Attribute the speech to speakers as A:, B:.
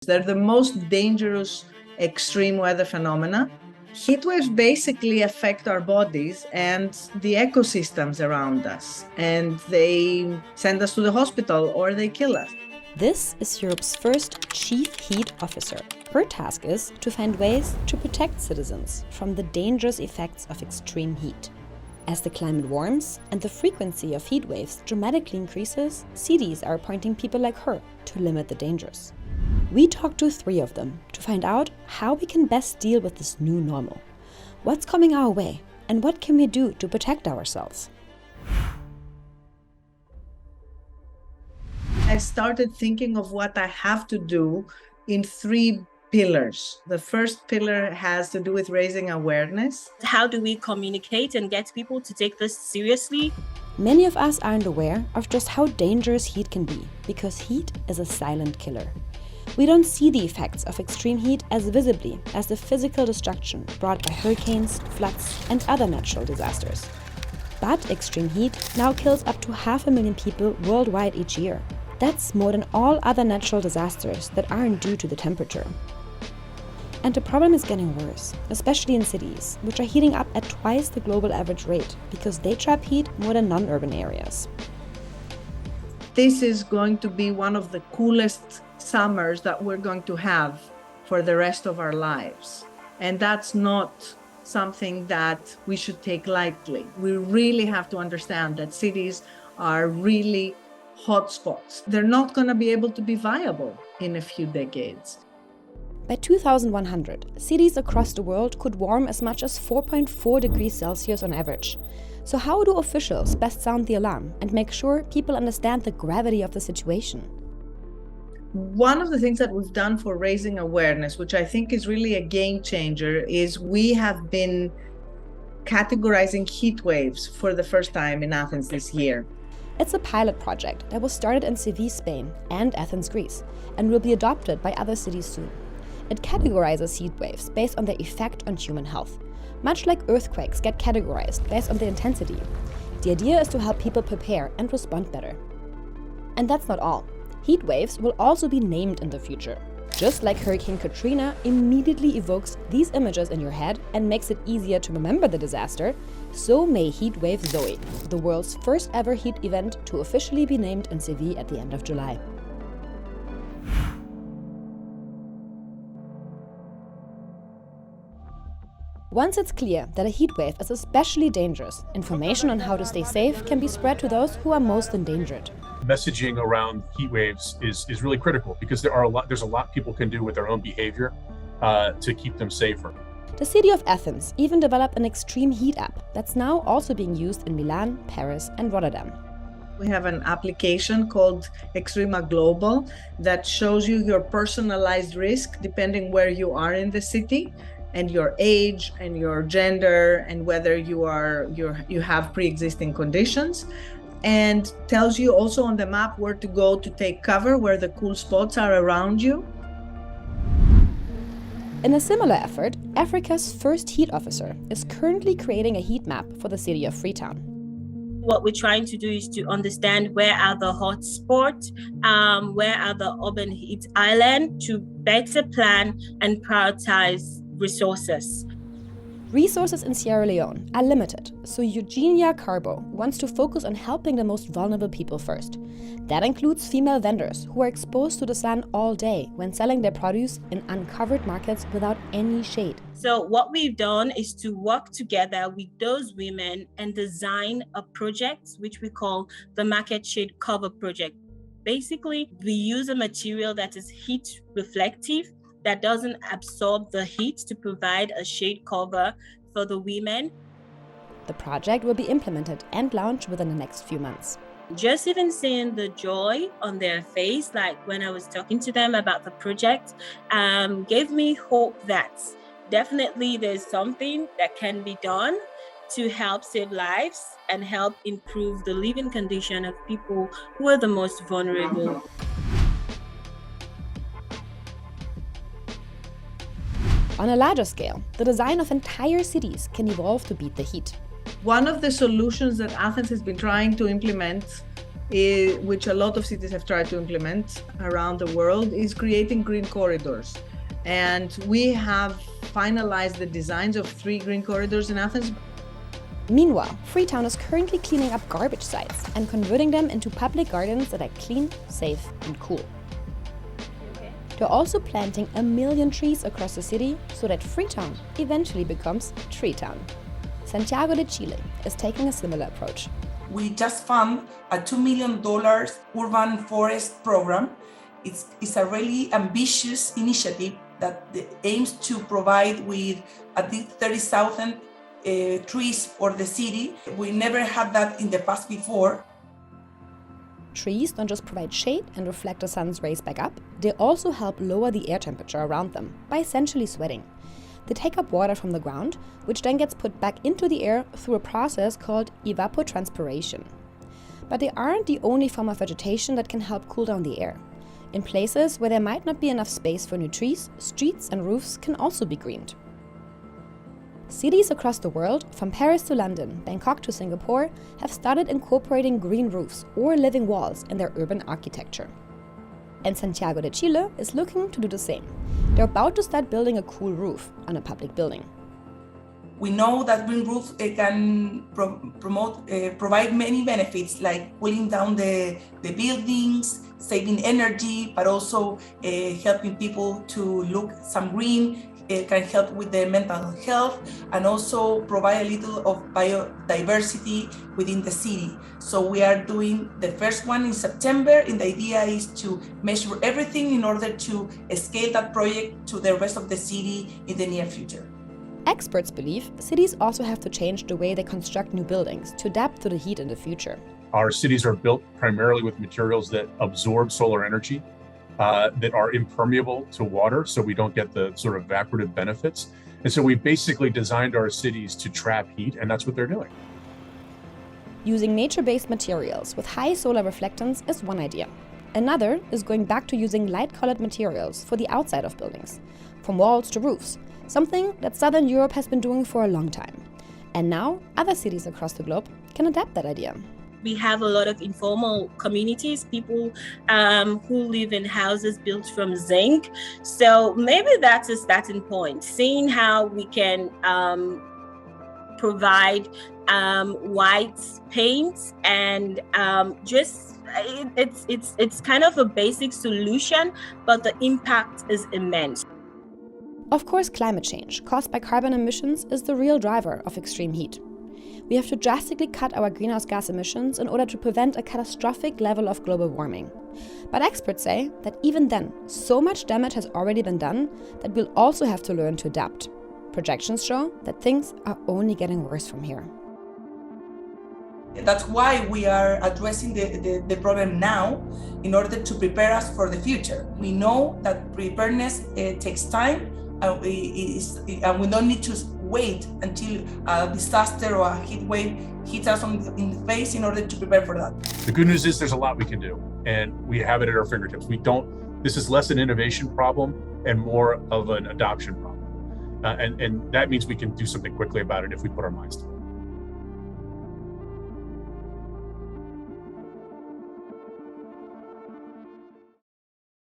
A: They're the most dangerous extreme weather phenomena. Heat waves basically affect our bodies and the ecosystems around us, and they send us to the hospital or they kill us.
B: This is Europe's first chief heat officer. Her task is to find ways to protect citizens from the dangerous effects of extreme heat. As the climate warms and the frequency of heat waves dramatically increases, cities are appointing people like her to limit the dangers. We talked to 3 of them to find out how we can best deal with this new normal. What's coming our way, and what can we do to protect ourselves?
A: I started thinking of what I have to do in 3 pillars. The first pillar has to do with raising awareness.
C: How do we communicate and get people to take this seriously?
B: Many of us aren't aware of just how dangerous heat can be, because heat is a silent killer. We don't see the effects of extreme heat as visibly as the physical destruction brought by hurricanes, floods, and other natural disasters. But extreme heat now kills up to 500,000 people worldwide each year. That's more than all other natural disasters that aren't due to the temperature. And the problem is getting worse, especially in cities, which are heating up at twice the global average rate because they trap heat more than non-urban areas.
A: This is going to be one of the coolest summers that we're going to have for the rest of our lives. And that's not something that we should take lightly. We really have to understand that cities are really hotspots. They're not going to be able to be viable in a few decades.
B: By 2100, cities across the world could warm as much as 4.4 degrees Celsius on average. So how do officials best sound the alarm and make sure people understand the gravity of the situation?
A: One of the things that we've done for raising awareness, which I think is really a game changer, is we have been categorizing heat waves for the first time in Athens this year.
B: It's a pilot project that was started in Seville, Spain and Athens, Greece, and will be adopted by other cities soon. It categorizes heat waves based on their effect on human health, much like earthquakes get categorized based on their intensity. The idea is to help people prepare and respond better. And that's not all. Heat waves will also be named in the future. Just like Hurricane Katrina immediately evokes these images in your head and makes it easier to remember the disaster, so may Heatwave Zoe, the world's first ever heat event to officially be named in Seville at the end of July. Once it's clear that a heat wave is especially dangerous, information on how to stay safe can be spread to those who are most endangered.
D: Messaging around heat waves is really critical because there's a lot people can do with their own behavior to keep them safer.
B: The city of Athens even developed an extreme heat app that's now also being used in Milan, Paris, and Rotterdam.
A: We have an application called Extrema Global that shows you your personalized risk depending where you are in the city, and your age and your gender and whether you have pre-existing conditions, and tells you also on the map where to go to take cover, where the cool spots are around you.
B: In a similar effort, Africa's first heat officer is currently creating a heat map for the city of Freetown.
C: What we're trying to do is to understand where are the hot spots, where are the urban heat islands, to better plan and prioritize resources.
B: Resources in Sierra Leone are limited, so Eugenia Carbo wants to focus on helping the most vulnerable people first. That includes female vendors who are exposed to the sun all day when selling their produce in uncovered markets without any shade.
C: So what we've done is to work together with those women and design a project which we call the Market Shade Cover Project. Basically, we use a material that is heat reflective, that doesn't absorb the heat, to provide a shade cover for the women.
B: The project will be implemented and launched within the next few months.
C: Just even seeing the joy on their face, like when I was talking to them about the project, gave me hope that definitely there's something that can be done to help save lives and help improve the living condition of people who are the most vulnerable.
B: On a larger scale, the design of entire cities can evolve to beat the heat.
A: One of the solutions that Athens has been trying to implement which a lot of cities have tried to implement around the world, is creating green corridors. And we have finalized the designs of 3 green corridors in Athens.
B: Meanwhile, Freetown is currently cleaning up garbage sites and converting them into public gardens that are clean, safe, and cool. They're also planting 1 million trees across the city so that Freetown eventually becomes Tree Town. Santiago de Chile is taking a similar approach.
E: We just fund a $2 million urban forest program. It's a really ambitious initiative that aims to provide with at least 30,000 trees for the city. We never had that in the past before.
B: Trees don't just provide shade and reflect the sun's rays back up, they also help lower the air temperature around them by essentially sweating. They take up water from the ground, which then gets put back into the air through a process called evapotranspiration. But they aren't the only form of vegetation that can help cool down the air. In places where there might not be enough space for new trees, streets and roofs can also be greened. Cities across the world, from Paris to London, Bangkok to Singapore, have started incorporating green roofs or living walls in their urban architecture. And Santiago de Chile is looking to do the same. They're about to start building a cool roof on a public building.
E: We know that green roof can provide many benefits, like cooling down the buildings, saving energy, but also helping people to look some green. It can help with their mental health and also provide a little of biodiversity within the city. So we are doing the first one in September, and the idea is to measure everything in order to scale that project to the rest of the city in the near future.
B: Experts believe cities also have to change the way they construct new buildings to adapt to the heat in the future.
D: Our cities are built primarily with materials that absorb solar energy, that are impermeable to water, so we don't get the sort of evaporative benefits. And so we basically designed our cities to trap heat, and that's what they're doing.
B: Using nature-based materials with high solar reflectance is one idea. Another is going back to using light-colored materials for the outside of buildings, from walls to roofs, something that Southern Europe has been doing for a long time. And now other cities across the globe can adapt that idea.
C: We have a lot of informal communities, people who live in houses built from zinc. So maybe that's a starting point, seeing how we can provide white paint and it's kind of a basic solution, but the impact is immense.
B: Of course, climate change caused by carbon emissions is the real driver of extreme heat. We have to drastically cut our greenhouse gas emissions in order to prevent a catastrophic level of global warming. But experts say that even then, so much damage has already been done that we'll also have to learn to adapt. Projections show that things are only getting worse from here.
E: That's why we are addressing the problem now in order to prepare us for the future. We know that preparedness takes time, and we don't need to wait until a disaster or a heat wave hits us in the face in order to prepare for that.
D: The good news is there's a lot we can do, and we have it at our fingertips. This is less an innovation problem and more of an adoption problem. And that means we can do something quickly about it if we put our minds to it.